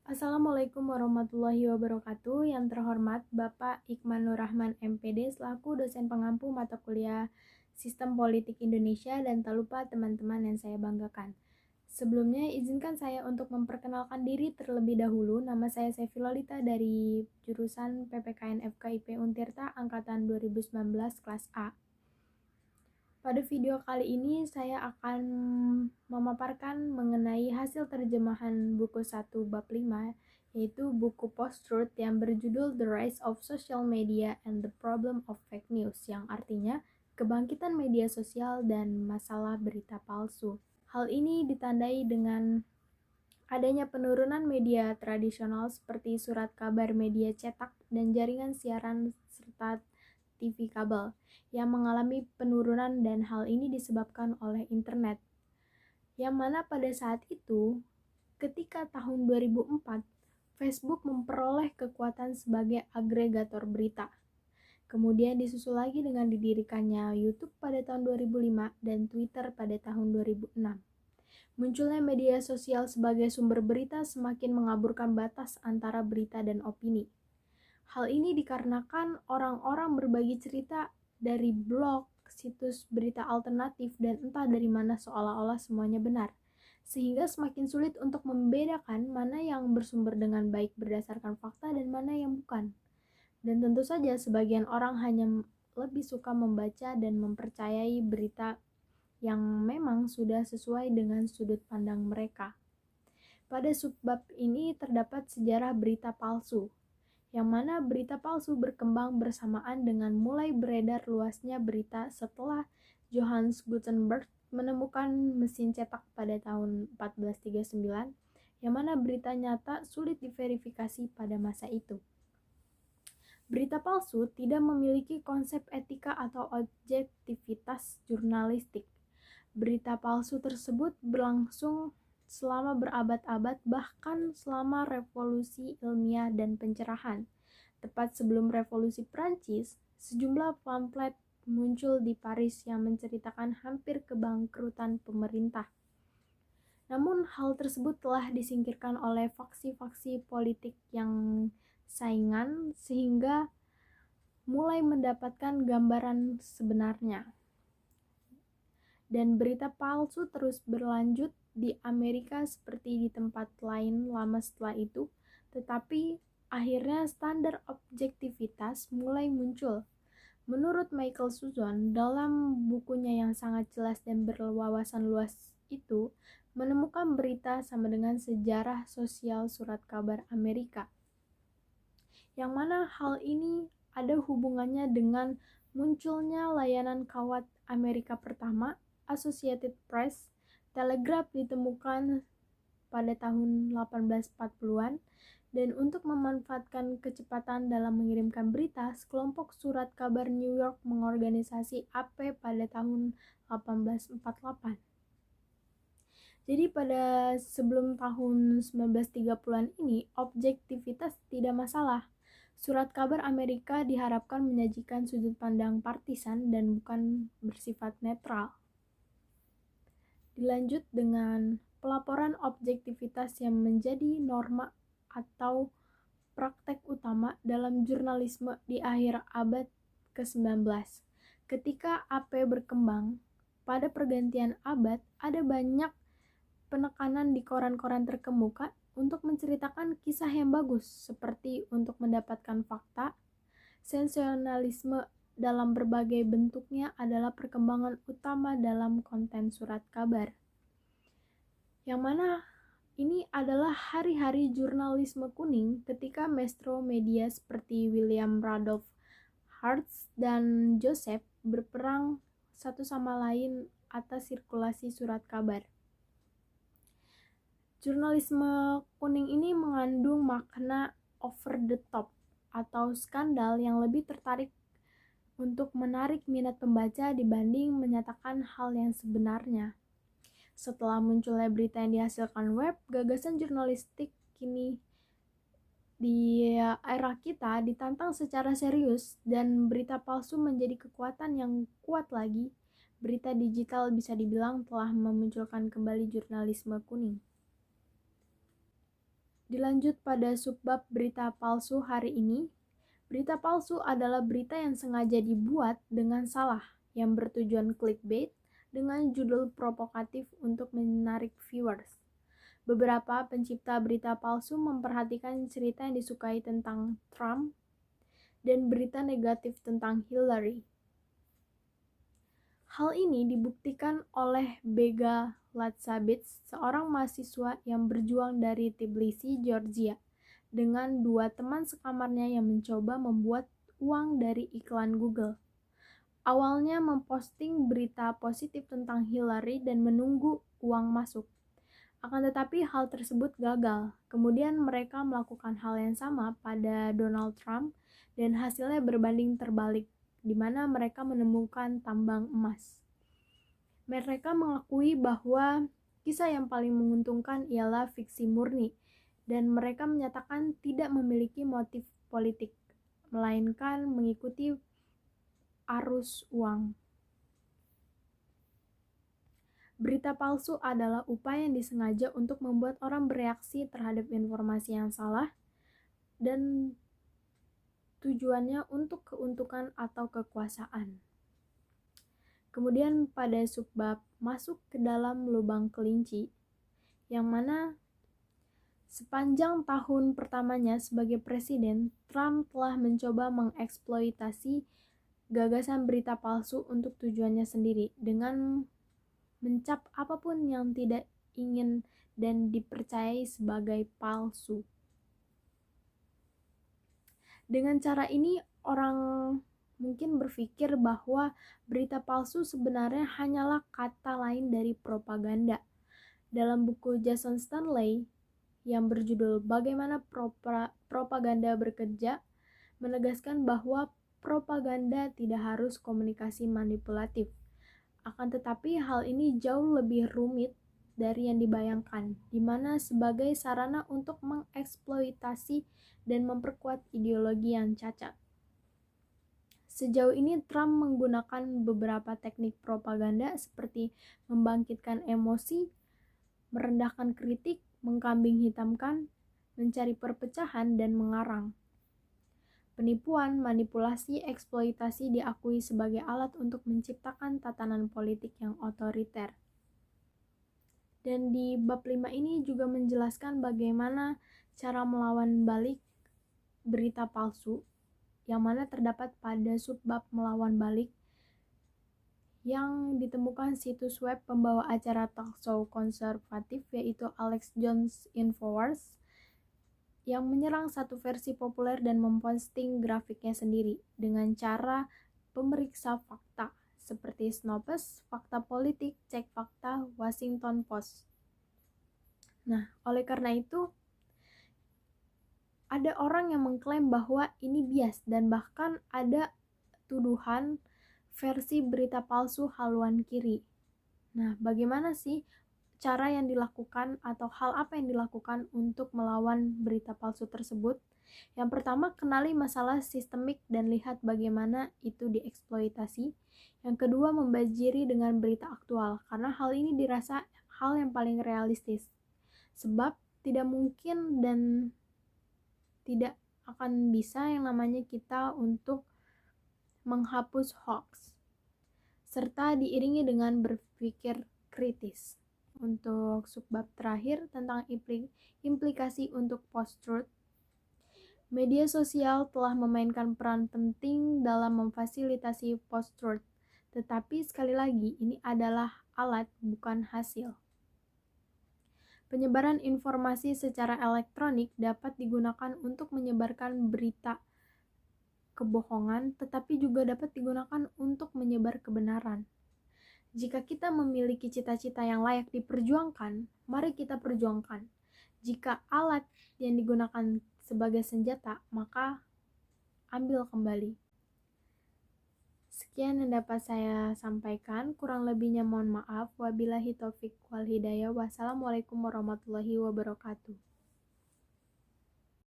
Assalamualaikum warahmatullahi wabarakatuh. Yang terhormat Bapak Iqman Nurrahman MPD selaku dosen pengampu mata kuliah Sistem Politik Indonesia dan tak lupa teman-teman yang saya banggakan. Sebelumnya izinkan saya untuk memperkenalkan diri terlebih dahulu. Nama saya Saifi Lolita dari jurusan PPKN FKIP Untirta angkatan 2019 kelas A. Pada video kali ini saya akan memaparkan mengenai hasil terjemahan buku 1 bab 5, yaitu buku Post-Truth yang berjudul The Rise of Social Media and the Problem of Fake News, yang artinya kebangkitan media sosial dan masalah berita palsu. Hal ini ditandai dengan adanya penurunan media tradisional seperti surat kabar, media cetak, dan jaringan siaran serta TV kabel yang mengalami penurunan, dan hal ini disebabkan oleh internet. Yang mana pada saat itu, ketika tahun 2004, Facebook memperoleh kekuatan sebagai agregator berita. Kemudian disusul lagi dengan didirikannya YouTube pada tahun 2005 dan Twitter pada tahun 2006. Munculnya media sosial sebagai sumber berita semakin mengaburkan batas antara berita dan opini. Hal ini dikarenakan orang-orang berbagi cerita dari blog, situs berita alternatif, dan entah dari mana seolah-olah semuanya benar. Sehingga semakin sulit untuk membedakan mana yang bersumber dengan baik berdasarkan fakta dan mana yang bukan. Dan tentu saja sebagian orang hanya lebih suka membaca dan mempercayai berita yang memang sudah sesuai dengan sudut pandang mereka. Pada subbab ini terdapat sejarah berita palsu, yang mana berita palsu berkembang bersamaan dengan mulai beredar luasnya berita setelah Johannes Gutenberg menemukan mesin cetak pada tahun 1439, yang mana berita nyata sulit diverifikasi pada masa itu. Berita palsu tidak memiliki konsep etika atau objektivitas jurnalistik. Berita palsu tersebut berlangsung selama berabad-abad, bahkan selama revolusi ilmiah dan pencerahan. Tepat sebelum revolusi Prancis, sejumlah pamflet muncul di Paris yang menceritakan hampir kebangkrutan pemerintah. Namun hal tersebut telah disingkirkan oleh faksi-faksi politik yang saingan sehingga mulai mendapatkan gambaran sebenarnya. Dan berita palsu terus berlanjut di Amerika seperti di tempat lain lama setelah itu, tetapi akhirnya standar objektivitas mulai muncul. Menurut Michael Suzon, dalam bukunya yang sangat jelas dan berwawasan luas itu, menemukan berita sama dengan sejarah sosial surat kabar Amerika. Yang mana hal ini ada hubungannya dengan munculnya layanan kawat Amerika pertama, Associated Press. Telegraf ditemukan pada tahun 1840-an, dan untuk memanfaatkan kecepatan dalam mengirimkan berita, sekelompok surat kabar New York mengorganisasi AP pada tahun 1848. Jadi pada sebelum tahun 1930-an ini, objektivitas tidak masalah. Surat kabar Amerika diharapkan menyajikan sudut pandang partisan dan bukan bersifat netral. Dilanjut dengan pelaporan objektivitas yang menjadi norma atau praktek utama dalam jurnalisme di akhir abad ke-19. Ketika AP berkembang, pada pergantian abad ada banyak penekanan di koran-koran terkemuka untuk menceritakan kisah yang bagus, seperti untuk mendapatkan fakta. Sensasionalisme dalam berbagai bentuknya adalah perkembangan utama dalam konten surat kabar. Yang mana ini adalah hari-hari jurnalisme kuning ketika maestro media seperti William Randolph Hearst dan Joseph berperang satu sama lain atas sirkulasi surat kabar. Jurnalisme kuning ini mengandung makna over the top atau skandal yang lebih tertarik untuk menarik minat pembaca dibanding menyatakan hal yang sebenarnya. Setelah munculnya berita yang dihasilkan web, gagasan jurnalistik kini di era kita ditantang secara serius, dan berita palsu menjadi kekuatan yang kuat lagi. Berita digital bisa dibilang telah memunculkan kembali jurnalisme kuning. Dilanjut pada subbab berita palsu hari ini. Berita palsu adalah berita yang sengaja dibuat dengan salah, yang bertujuan clickbait dengan judul provokatif untuk menarik viewers. Beberapa pencipta berita palsu memperhatikan cerita yang disukai tentang Trump dan berita negatif tentang Hillary. Hal ini dibuktikan oleh Bega Latsabits, seorang mahasiswa yang berjuang dari Tbilisi, Georgia, dengan 2 teman sekamarnya yang mencoba membuat uang dari iklan Google. Awalnya memposting berita positif tentang Hillary dan menunggu uang masuk. Akan tetapi hal tersebut gagal. Kemudian mereka melakukan hal yang sama pada Donald Trump dan hasilnya berbanding terbalik, di mana mereka menemukan tambang emas. Mereka mengakui bahwa kisah yang paling menguntungkan ialah fiksi murni, dan mereka menyatakan tidak memiliki motif politik, melainkan mengikuti arus uang. Berita palsu adalah upaya yang disengaja untuk membuat orang bereaksi terhadap informasi yang salah dan tujuannya untuk keuntungan atau kekuasaan. Kemudian pada subbab masuk ke dalam lubang kelinci, yang mana sepanjang tahun pertamanya sebagai presiden, Trump telah mencoba mengeksploitasi gagasan berita palsu untuk tujuannya sendiri dengan mencap apapun yang tidak ingin dan dipercayai sebagai palsu. Dengan cara ini, orang mungkin berpikir bahwa berita palsu sebenarnya hanyalah kata lain dari propaganda. Dalam buku Jason Stanley yang berjudul Bagaimana Propaganda Bekerja, menegaskan bahwa propaganda tidak harus komunikasi manipulatif. Akan tetapi hal ini jauh lebih rumit dari yang dibayangkan, di mana sebagai sarana untuk mengeksploitasi dan memperkuat ideologi yang cacat. Sejauh ini Trump menggunakan beberapa teknik propaganda seperti membangkitkan emosi, merendahkan kritik, mengkambing hitamkan, mencari perpecahan, dan mengarang. Penipuan, manipulasi, eksploitasi diakui sebagai alat untuk menciptakan tatanan politik yang otoriter. Dan di bab 5 ini juga menjelaskan bagaimana cara melawan balik berita palsu, yang mana terdapat pada subbab melawan balik, yang ditemukan situs web pembawa acara talkshow konservatif yaitu Alex Jones Infowars, yang menyerang satu versi populer dan memposting grafiknya sendiri dengan cara pemeriksa fakta seperti Snopes, Fakta Politik, Cek Fakta, Washington Post. Nah, oleh karena itu ada orang yang mengklaim bahwa ini bias dan bahkan ada tuduhan versi berita palsu haluan kiri. Nah, bagaimana sih cara yang dilakukan atau hal apa yang dilakukan untuk melawan berita palsu tersebut? Yang pertama, kenali masalah sistemik dan lihat bagaimana itu dieksploitasi. Yang kedua, membajiri dengan berita aktual, karena hal ini dirasa hal yang paling realistis. Sebab tidak mungkin dan tidak akan bisa yang namanya kita untuk menghapus hoax, serta diiringi dengan berpikir kritis. Untuk subbab terakhir tentang implikasi untuk post-truth, media sosial telah memainkan peran penting dalam memfasilitasi post-truth, tetapi sekali lagi ini adalah alat bukan hasil. Penyebaran informasi secara elektronik dapat digunakan untuk menyebarkan berita kebohongan, tetapi juga dapat digunakan untuk menyebar kebenaran. Jika kita memiliki cita-cita yang layak diperjuangkan, mari kita perjuangkan. Jika alat yang digunakan sebagai senjata, maka ambil kembali. Sekian yang dapat saya sampaikan, kurang lebihnya mohon maaf. Wabillahi taufik wal hidayah. Wassalamualaikum warahmatullahi wabarakatuh.